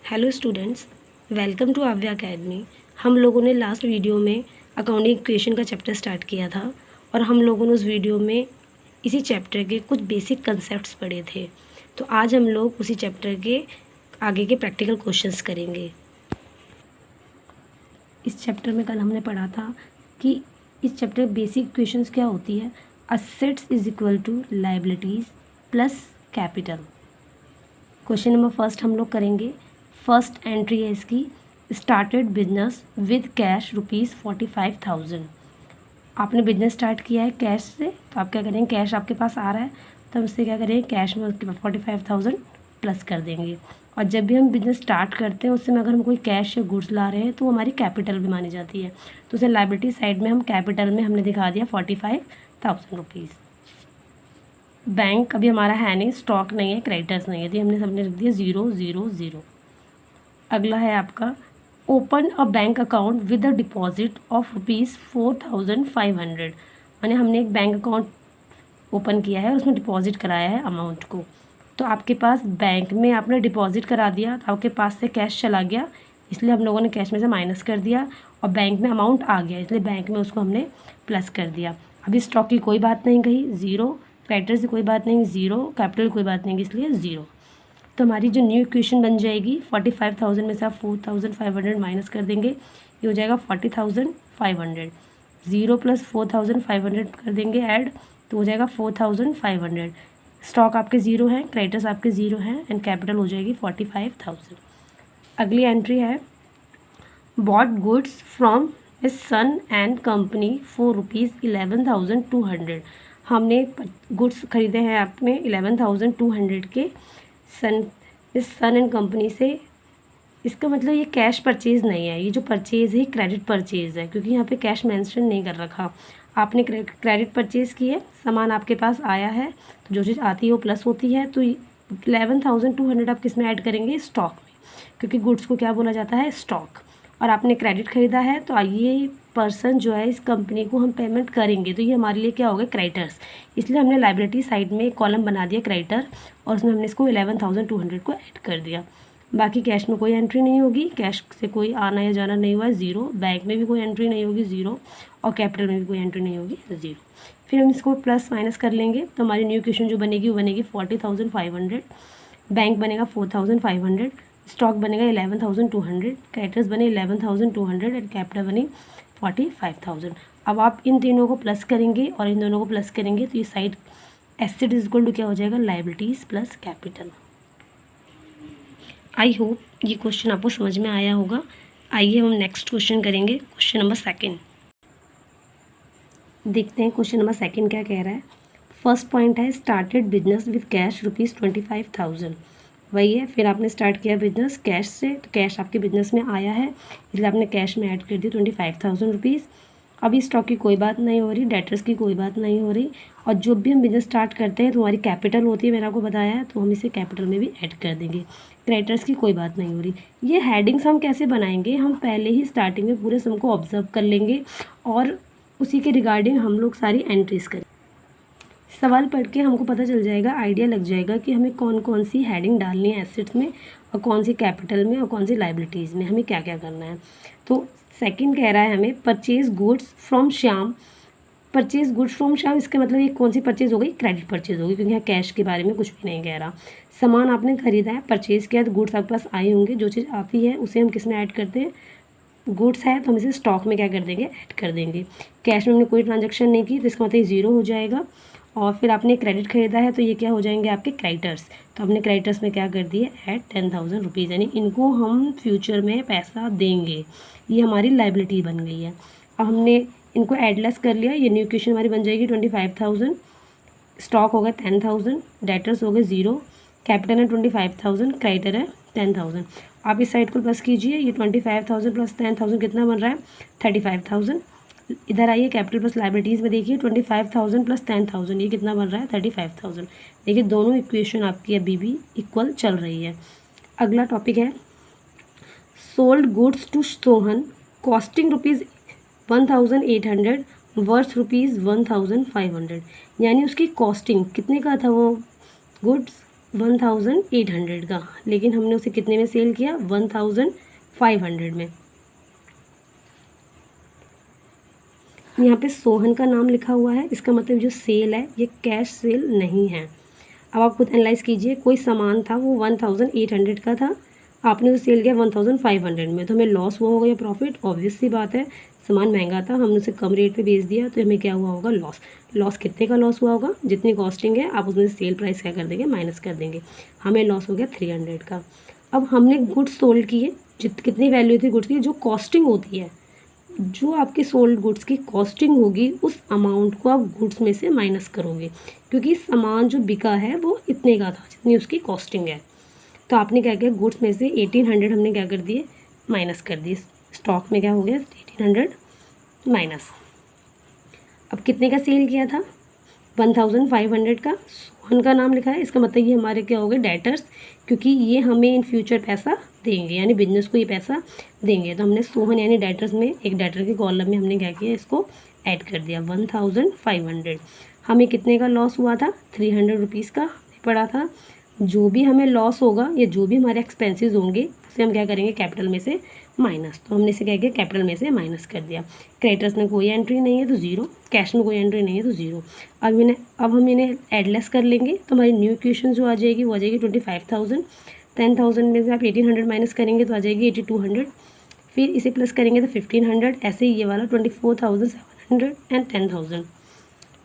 Hello students, welcome to आव्या academy. हम लोगों ने लास्ट वीडियो में अकाउंटिंग इक्वेशन का चैप्टर स्टार्ट किया था और हम लोगों ने उस वीडियो में इसी चैप्टर के कुछ बेसिक कंसेप्ट्स पढ़े थे। तो आज हम लोग उसी चैप्टर के आगे के प्रैक्टिकल क्वेश्चंस करेंगे। इस चैप्टर में कल हमने पढ़ा था कि इस चैप्टर बेसिक इक्वेशंस क्या होती है। Assets is equal to liabilities plus capital. Question number first हम लोग करेंगे। फर्स्ट एंट्री है इसकी, स्टार्टेड बिजनेस विद कैश ₹45,000। आपने बिजनेस स्टार्ट किया है कैश से, तो आप क्या करेंगे, कैश आपके पास आ रहा है तो हम उससे क्या करेंगे, कैश में उसके 45,000 प्लस कर देंगे। और जब भी हम बिजनेस स्टार्ट करते हैं उससे में अगर हम कोई कैश या गुड्स ला रहे हैं तो हमारी कैपिटल भी मानी जाती है। तो उसे लायबिलिटी साइड में हम कैपिटल में हमने दिखा दिया ₹45,000। बैंक अभी हमारा है नहीं, स्टॉक नहीं है, क्रेडिटर्स नहीं है, तो हमने सबने रख दिया 0 0 0। अगला है आपका, open a bank account with a deposit of ₹4,500। माने हमने एक बैंक अकाउंट ओपन किया है और उसमें डिपॉजिट कराया है अमाउंट को। तो आपके पास बैंक में आपने डिपॉजिट करा दिया तो आपके पास से कैश चला गया, इसलिए हम लोगों ने कैश में से माइनस कर दिया और बैंक में अमाउंट आ गया, इसलिए बैंक में उसको हमने प्लस कर दिया। अभी स्टॉक की कोई बात नहीं कही, 0, क्रेडिटर्स की कोई बात नहीं 0, कैपिटल कोई बात नहीं इसलिए 0। तो हमारी जो न्यू इक्वेशन बन जाएगी, 45,000 में से आप 4,500 माइनस कर देंगे, ये हो जाएगा 40,500। 0 प्लस 4,500 कर देंगे ऐड, तो हो जाएगा 4,500। स्टॉक आपके 0 हैं, क्रेडिटर्स आपके 0 हैं एंड कैपिटल हो जाएगी 45,000। अगली एंट्री है, bought goods from his son and company for ₹11,200। हमने गुड्स खरीदे हैं आपने 11,200 के सन एंड कंपनी से। इसका मतलब ये कैश परचेज़ नहीं है, ये जो परचेज़ है क्रेडिट परचेज़ है, क्योंकि यहाँ पे कैश मेंशन नहीं कर रखा। आपने क्रेडिट परचेज़ की है, सामान आपके पास आया है, तो जो चीज़ आती है वो प्लस होती है। तो 11,200 आप किस में ऐड करेंगे, स्टॉक में, क्योंकि गुड्स को क्या बोला जाता है, स्टॉक। और आपने क्रेडिट खरीदा है तो ये पर्सन जो है इस कंपनी को हम पेमेंट करेंगे, तो ये हमारे लिए क्या हो गया, क्रेडिटर्स। इसलिए हमने लायबिलिटी साइड में एक कॉलम बना दिया क्रेडिटर और उसमें हमने इसको 11,200 को ऐड कर दिया। बाकी कैश में कोई एंट्री नहीं होगी, कैश से कोई आना या जाना नहीं हुआ है, 0। बैंक में भी कोई एंट्री नहीं होगी, 0। और कैपिटल में भी कोई एंट्री नहीं होगी, 0। फिर हम इसको प्लस माइनस कर लेंगे तो हमारी न्यू इक्वेशन जो बनेगी वो बनेगी 40,500। बैंक बनेगा 4,500, स्टॉक बनेगा 11,200, क्रेडिटर्स बने 11,200 एंड कैपिटल बनी 45,000। अब आप इन तीनों को प्लस करेंगे और इन दोनों को प्लस करेंगे तो ये side asset is equal to क्या हो जाएगा, liabilities plus capital. I hope ये क्वेश्चन आपको समझ में आया होगा। आइए हम नेक्स्ट क्वेश्चन करेंगे, क्वेश्चन नंबर सेकंड। देखते हैं क्वेश्चन नंबर सेकंड क्या कह रहा है। फर्स्ट पॉइंट है, स्टार्टेड बिजनेस विद कैश ₹25,000। वही है, फिर आपने स्टार्ट किया बिजनेस कैश से, तो कैश आपके बिजनेस में आया है इसलिए आपने कैश में ऐड कर दी ₹25,000। अभी स्टॉक की कोई बात नहीं हो रही, डेटर्स की कोई बात नहीं हो रही, और जो भी हम बिजनेस स्टार्ट करते हैं तो हमारी कैपिटल होती है, मैंने आपको बताया है, तो हम इसे कैपिटल में भी ऐड कर देंगे। क्रेडिटर्स की कोई बात नहीं हो रही। ये हेडिंग्स हम कैसे बनाएंगे, हम पहले ही स्टार्टिंग में पूरे सम को ऑब्जर्व कर लेंगे और उसी के रिगार्डिंग हम लोग सारी एंट्रीज करें। सवाल पढ़ के हमको पता चल जाएगा, आइडिया लग जाएगा कि हमें कौन कौन सी हेडिंग डालनी है एसेट्स में और कौन सी कैपिटल में और कौन सी लायबिलिटीज़ में, हमें क्या क्या करना है। तो सेकंड कह रहा है हमें, purchase goods from Shyam. Purchase goods from Shyam, इसका मतलब ये कौन सी परचेज हो गई, क्रेडिट परचेज होगी, क्योंकि यहाँ कैश के बारे में कुछ भी नहीं कह रहा। सामान आपने खरीदा है, परचेज़ किया, तो गुड्स आपके पास आए होंगे, जो चीज़ आती है उसे हम किस में ऐड करते हैं, गुड्स है तो हम इसे स्टॉक में क्या कर देंगे, ऐड कर देंगे। कैश में हमने कोई ट्रांजेक्शन नहीं की तो इसका मतलब 0 हो जाएगा। और फिर आपने क्रेडिट खरीदा है तो ये क्या हो जाएंगे, आपके क्रेडिटर्स। तो हमने क्रेडिटर्स में क्या कर दिए, ऐड ₹10,000, यानी इनको हम फ्यूचर में पैसा देंगे, ये हमारी लायबिलिटी बन गई है। अब हमने इनको एडलेस कर लिया, ये न्यू इक्वेशन हमारी बन जाएगी 25,000, स्टॉक हो गया 10,000, डेटर्स हो गए 0, कैपिटल है 25,000, क्रेडिटर है 10,000। आप इस साइड को प्लस कीजिए, ये 25,000 प्लस 10,000 कितना बन रहा है, 35,000। इधर आइए कैपिटल प्लस लायबिलिटीज़ में देखिए, 25,000 प्लस 10,000 ये कितना बन रहा है, 35,000। देखिए दोनों इक्वेशन आपकी अभी भी इक्वल चल रही है। अगला टॉपिक है, sold goods to Sohan costing ₹1,800 worth ₹1,500। यानी उसकी कॉस्टिंग कितने का था वो गुड्स, 1800 का, लेकिन हमने उसे कितने में सेल किया? 1500 में। यहाँ पे सोहन का नाम लिखा हुआ है, इसका मतलब जो सेल है ये कैश सेल नहीं है। अब आप खुद एनालाइज कीजिए, कोई सामान था वो 1800 का था, आपने उसे सेल किया 1500 में, तो हमें लॉस हुआ होगा या प्रॉफिट? ऑब्वियस सी बात है, सामान महंगा था, हमने उसे कम रेट पे बेच दिया, तो हमें क्या हुआ होगा? लॉस। लॉस कितने का लॉस हुआ होगा? जितनी कॉस्टिंग है आप उसमें सेल प्राइस क्या कर देंगे? माइनस कर देंगे। हमें लॉस हो गया 300 का। अब हमने गुड्स सोल्ड किए, कितनी वैल्यू थी गुड्स की? जो कॉस्टिंग होती है, जो आपके सोल्ड गुड्स की कॉस्टिंग होगी उस अमाउंट को आप गुड्स में से माइनस करोगे, क्योंकि सामान जो बिका है वो इतने का था जितनी उसकी कॉस्टिंग है। तो आपने क्या किया? गुड्स में से 1800 हमने क्या कर दिए? माइनस कर दिए। स्टॉक में क्या हो गया? 1800 माइनस। अब कितने का सेल किया था? 1500 का। सोहन का नाम लिखा है, इसका मतलब ये हमारे क्या हो गए? डेटर्स, क्योंकि ये हमें इन फ्यूचर पैसा देंगे, यानी बिजनेस को ये पैसा देंगे। तो हमने सोहन यानी डेटर्स में एक डेटर के कॉलम में हमने क्या किया? इसको ऐड कर दिया 1500। हमें कितने का लॉस हुआ था? 300 रुपीज़ का पड़ा था। जो भी हमें लॉस होगा या जो भी हमारे एक्सपेंसेस होंगे उसे हम क्या करेंगे? कैपिटल में से माइनस। तो हमने इसे क्या किया? कैपिटल में से माइनस कर दिया। क्रेडिटर्स में कोई एंट्री नहीं है तो ज़ीरो, कैश में कोई एंट्री नहीं है तो ज़ीरो। अब हम इन्हें एडलेस कर लेंगे, तो हमारी न्यू इक्वेशन जो आ जाएगी वो आ जाएगी 25,000। 10,000 में से आप 1800 माइनस करेंगे तो आ जाएगी 8200, फिर इसे प्लस करेंगे तो 1500, ऐसे ही ये वाला 24,700 एंड 10,000।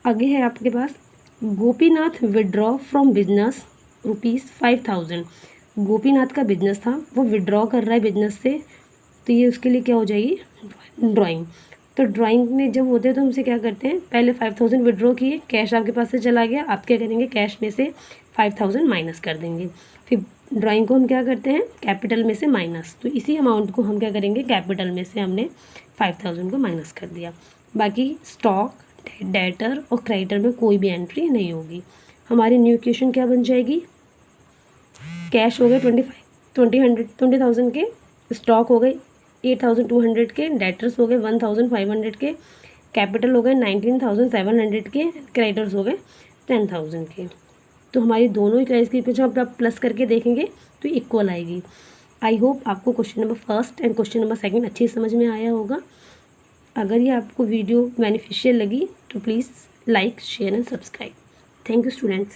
आगे है आपके पास Gopinath withdraw from business ₹5000। Gopinath का बिजनेस था, वो विड्रॉ कर रहा है बिजनेस से, तो ये उसके लिए क्या हो जाएगी? ड्राइंग। तो ड्राइंग में जब होते हैं तो हमसे क्या करते हैं? पहले 5000 विड्रॉ किए, कैश आपके पास से चला गया, आप क्या करेंगे? कैश में से 5000 माइनस कर देंगे। फिर ड्राइंग को हम क्या करते हैं? कैपिटल में से माइनस। तो इसी अमाउंट को हम क्या करेंगे? कैपिटल में से हमने 5000 को माइनस कर दिया। बाकी स्टॉक, डेटर और क्रेडिटर में कोई भी एंट्री नहीं होगी। हमारी न्यू इक्वेशन क्या बन जाएगी? कैश हो गए 20,000 के, स्टॉक हो गए 8,200 के, डेटर्स हो गए 1,500 के, कैपिटल हो गए 19,700 के, क्रेडिटर्स हो गए 10,000 के। तो हमारी दोनों ही क्रेडिट की इक्वेशन आप प्लस करके देखेंगे तो इक्वल आएगी। आई होप आपको question number first and question number second अच्छी समझ में आया होगा। अगर ये आपको वीडियो बेनिफिशियल लगी तो please like, share and subscribe. Thank you students.